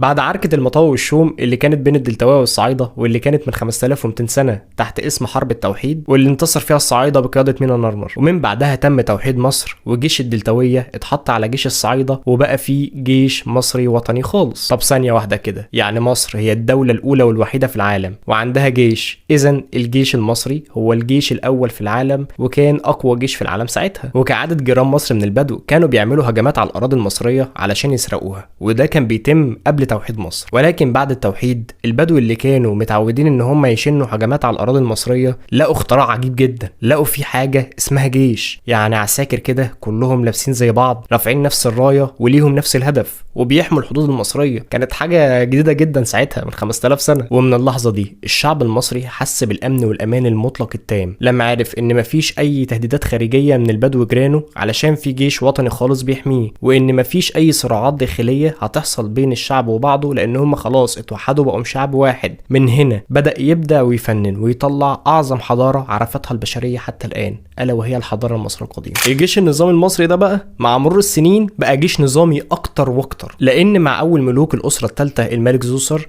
بعد عركة المطاوي والشوم اللي كانت بين الدلتاوية والصعايدة واللي كانت من 5200 سنة تحت اسم حرب التوحيد واللي انتصر فيها الصعايدة بقيادة مينا نرمر، ومن بعدها تم توحيد مصر وجيش الدلتاوية اتحط على جيش الصعايدة وبقى فيه جيش مصري وطني خالص. طب ثانية واحدة كده، يعني مصر هي الدولة الأولى والوحيدة في العالم وعندها جيش، إذن الجيش المصري هو الجيش الأول في العالم وكان أقوى جيش في العالم ساعتها. وكعادة جيران مصر من البدو كانوا بيعملوا هجمات على الأراضي المصرية علشان يسرقوها، وده كان بيتم قبل توحيد مصر. ولكن بعد التوحيد البدو اللي كانوا متعودين ان هم يشنوا هجمات على الاراضي المصريه لقوا اختراع عجيب جدا، لقوا في حاجه اسمها جيش، يعني عساكر كده كلهم لابسين زي بعض، رافعين نفس الرايه وليهم نفس الهدف وبيحموا الحدود المصريه. كانت حاجه جديده جدا ساعتها من 5000 سنه. ومن اللحظه دي الشعب المصري حس بالامن والامان المطلق التام لما عرف ان مفيش اي تهديدات خارجيه من البدو وجيرانه علشان في جيش وطني خالص بيحميه، وان مفيش اي صراعات داخليه هتحصل بين الشعب وبعضه لان هم خلاص اتوحدوا بقوا شعب واحد. من هنا بدأ يبدع ويفنن ويطلع اعظم حضاره عرفتها البشريه حتى الان، الا وهي الحضاره المصريه القديمه. الجيش النظامي المصري ده بقى مع مرور السنين بقى جيش نظامي اكتر واكتر، لان مع اول ملوك الاسره الثالثه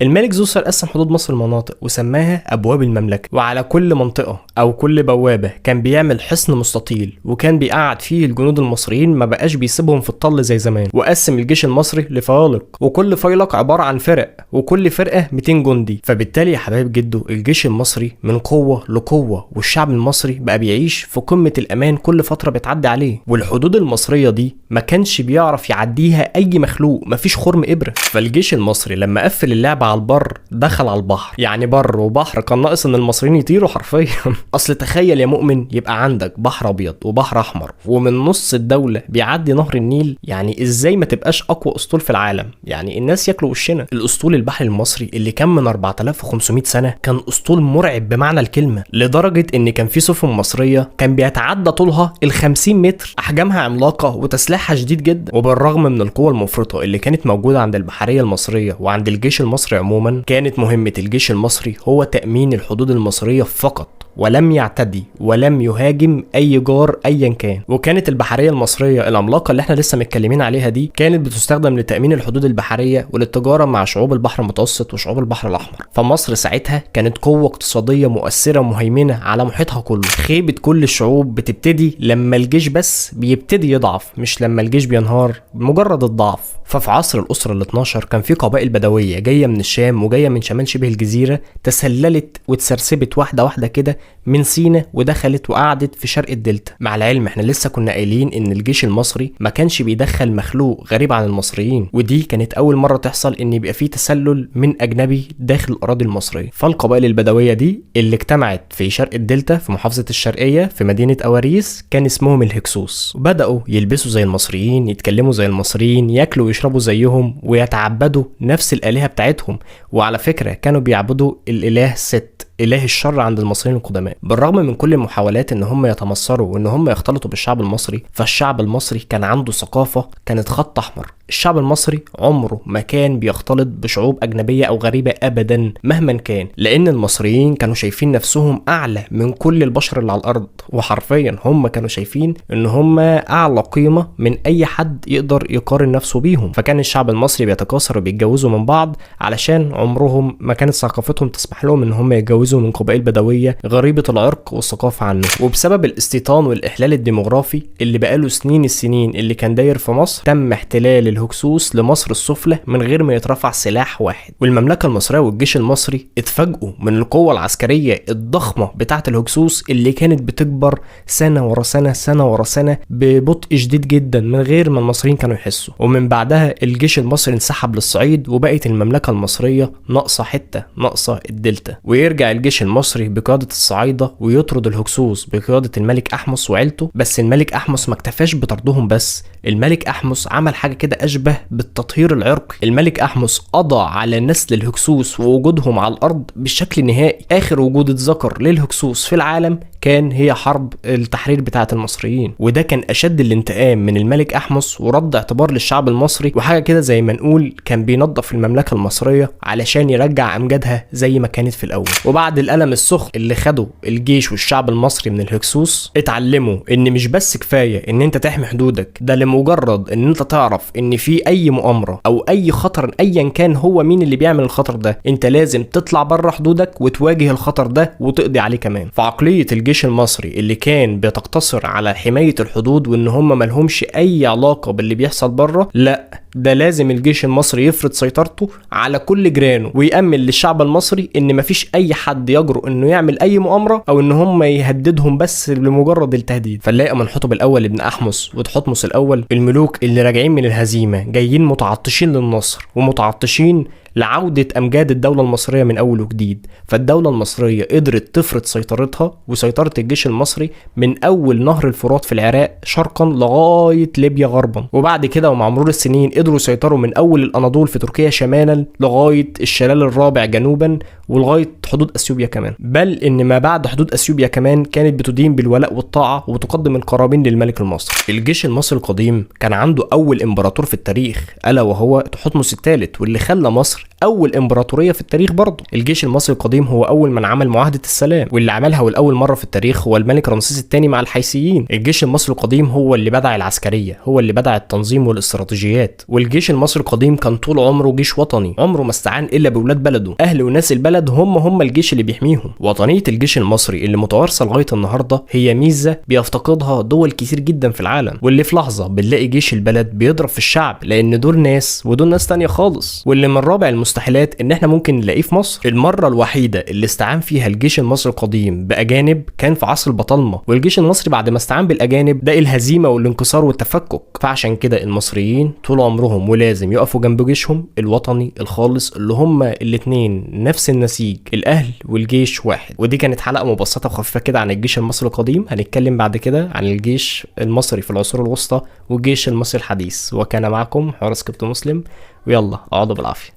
الملك زوسر قسم حدود مصر لمناطق وسماها ابواب المملكه، وعلى كل منطقه او كل بوابه كان بيعمل حصن مستطيل وكان بيقعد فيه الجنود المصريين، ما بقاش بيسيبهم في الطل زي زمان. وقسم الجيش المصري لفوالق، وكل فيلق عباره عن فرق وكل فرقه 200 جندي. فبالتالي يا حبايب جدو الجيش المصري من قوه لقوه، والشعب المصري بقى بيعيش في قمه الامان كل فتره بتعدي عليه. والحدود المصريه دي ما كانش بيعرف يعديها اي مخلوق، مفيش خرم ابره. فالجيش المصري لما قفل اللعبه على البر دخل على البحر، يعني بر وبحر كان ناقص ان المصريين يطيروا حرفيا. اصل تخيل يا مؤمن يبقى عندك بحر ابيض وبحر احمر ومن نص الدوله بيعدي نهر النيل، يعني ازاي ما تبقاش اقوى اسطول في العالم؟ يعني الناس ياكلوا وشنا. الاسطول البحري المصري اللي كان من 4500 سنه كان اسطول مرعب بمعنى الكلمه، لدرجه ان كان في سفن مصريه كان بيتعدى طولها ال 50 متر، احجامها عملاقه وتسليحها شديد جدا. وبالرغم من القوه المفرطه اللي كانت موجوده عند البحريه المصريه وعند الجيش المصري عموما، كانت مهمه الجيش المصري هو تامين الحدود المصريه فقط، ولم يعتدي ولم يهاجم اي جار ايا كان. وكانت البحريه المصريه العملاقه اللي احنا لسه متكلمين عليها دي كانت بتستخدم لتامين الحدود البحريه وللتجاره مع شعوب البحر المتوسط وشعوب البحر الاحمر. فمصر ساعتها كانت قوه اقتصاديه مؤثره ومهيمنه على محيطها كله. خيبه كل الشعوب بتبتدي لما الجيش بس بيبتدي يضعف، مش لما الجيش بينهار بمجرد الضعف. ففي عصر الاسره ال12 كان في قبائل بدويه جايه من الشام وجايه من شمال شبه الجزيره، تسللت وتسرسبت واحده واحده كده من سينا ودخلت وقعدت في شرق الدلتا. مع العلم احنا لسه كنا قايلين ان الجيش المصري ما كانش بيدخل مخلوق غريب عن المصريين، ودي كانت اول مره تحصل ان يبقى فيه تسلل من اجنبي داخل الاراضي المصريه. فالقبائل البدويه دي اللي اجتمعت في شرق الدلتا في محافظه الشرقيه في مدينه اواريس كان اسمهم الهكسوس، وبداوا يلبسوا زي المصريين، يتكلموا زي المصريين، ياكلوا ويشربوا زيهم، ويتعبدوا نفس الالهه بتاعتهم. وعلى فكره كانوا بيعبدوا الاله ست، اله الشر عند المصريين القدماء. بالرغم من كل المحاولات ان هم يتمصروا وان هم يختلطوا بالشعب المصري، فالشعب المصري كان عنده ثقافه كانت خط احمر. الشعب المصري عمره ما كان بيختلط بشعوب اجنبيه او غريبه ابدا مهما كان، لان المصريين كانوا شايفين نفسهم اعلى من كل البشر اللي على الارض، وحرفيا هم كانوا شايفين ان هم اعلى قيمه من اي حد يقدر يقارن نفسه بيهم. فكان الشعب المصري بيتكاثر وبيتجوزوا من بعض علشان عمرهم ما كانت ثقافتهم تسمح لهم ان هم يتجوزوا من قبائل بدويه غريبه العرق والثقافه عنه. وبسبب الاستيطان والاحلال الديموغرافي اللي بقاله سنين السنين اللي كان داير في مصر، تم احتلال الهكسوس لمصر السفلى من غير ما يترفع سلاح واحد. والمملكه المصريه والجيش المصري اتفاجئوا من القوه العسكريه الضخمه بتاعه الهكسوس اللي كانت بتكبر سنه ورا سنه سنه ورا سنه ببطء شديد جدا من غير ما المصريين كانوا يحسوا. ومن بعدها الجيش المصري انسحب للصعيد وبقت المملكه المصريه ناقصه حته، ناقصه الدلتا. ويرجع الجيش المصري بقياده الصعايده ويطرد الهكسوس بقياده الملك احمس وعيلته. بس الملك احمس ما اكتفاش بطردهم بس، الملك احمس عمل حاجه كده اشبه بالتطهير العرقي. الملك احمس قضى على نسل الهكسوس ووجودهم على الارض بشكل نهائي. اخر وجود اتذكر للهكسوس في العالم كان هي حرب التحرير بتاعة المصريين، وده كان اشد الانتقام من الملك احمس ورد اعتبار للشعب المصري، وحاجة كده زي ما نقول كان بينظف المملكة المصرية علشان يرجع امجادها زي ما كانت في الاول. وبعد الالم السخن اللي خده الجيش والشعب المصري من الهكسوس، اتعلموا ان مش بس كفاية ان انت تحمي حدودك، ده لمجرد ان انت تعرف ان في اي مؤامرة او اي خطر ايا كان هو مين اللي بيعمل الخطر ده، انت لازم تطلع بره حدودك وتواجه الخطر ده وتقضي عليه كمان. فعقلية الجيش المصري اللي كان بتقتصر على حماية الحدود وان هم ملهمش اي علاقة باللي بيحصل بره، لا، ده لازم الجيش المصري يفرض سيطرته على كل جيرانه ويأمن للشعب المصري ان مفيش اي حد يجرؤ انه يعمل اي مؤامرة او ان هم يهددهم بس لمجرد التهديد. فنلاقي منحوتب الاول ابن احمس وتحتمس الاول، الملوك اللي راجعين من الهزيمة جايين متعطشين للنصر ومتعطشين لعودة أمجاد الدولة المصرية من أول وجديد. فالدولة المصرية قدرت تفرض سيطرتها وسيطرة الجيش المصري من أول نهر الفرات في العراق شرقا لغاية ليبيا غربا، وبعد كده ومع مرور السنين قدروا يسيطروا من أول الأناضول في تركيا شمالا لغاية الشلال الرابع جنوبا ولغاية حدود أثيوبيا كمان، بل إن ما بعد حدود أثيوبيا كمان كانت بتدين بالولاء والطاعة وتقدم القرابين للملك المصري. الجيش المصري القديم كان عنده أول إمبراطور في التاريخ ألا وهو تحتمس الثالث، واللي خلى مصر اول امبراطوريه في التاريخ برضه. الجيش المصري القديم هو اول من عمل معاهده السلام، واللي عملها لاول مره في التاريخ هو الملك رمسيس الثاني مع الحيثيين. الجيش المصري القديم هو اللي بدع العسكريه، هو اللي بدع التنظيم والاستراتيجيات. والجيش المصري القديم كان طول عمره جيش وطني، عمره ما استعان الا باولاد بلده، اهل وناس البلد هم الجيش اللي بيحميهم. وطنيه الجيش المصري اللي متوارثه لغايه النهارده هي ميزه بيفتقدها دول كتير جدا في العالم، واللي في لحظه بنلاقي جيش البلد بيضرب في الشعب، لان دول ناس ودول ناس تانية خالص. واللي من رابع المستحيلات ان احنا ممكن نلاقيه في مصر. المره الوحيده اللي استعان فيها الجيش المصري القديم باجانب كان في عصر البطالمه، والجيش المصري بعد ما استعان بالاجانب ده الهزيمه والانكسار والتفكك. فعشان كده المصريين طول عمرهم ولازم يقفوا جنب جيشهم الوطني الخالص، اللي هما الاتنين نفس النسيج، الاهل والجيش واحد. ودي كانت حلقه مبسطه وخفيفه كده عن الجيش المصري القديم. هنتكلم بعد كده عن الجيش المصري في العصور الوسطى والجيش المصري الحديث. وكان معكم حارس كابتن مسلم، ويلا اقعدوا بالعافيه.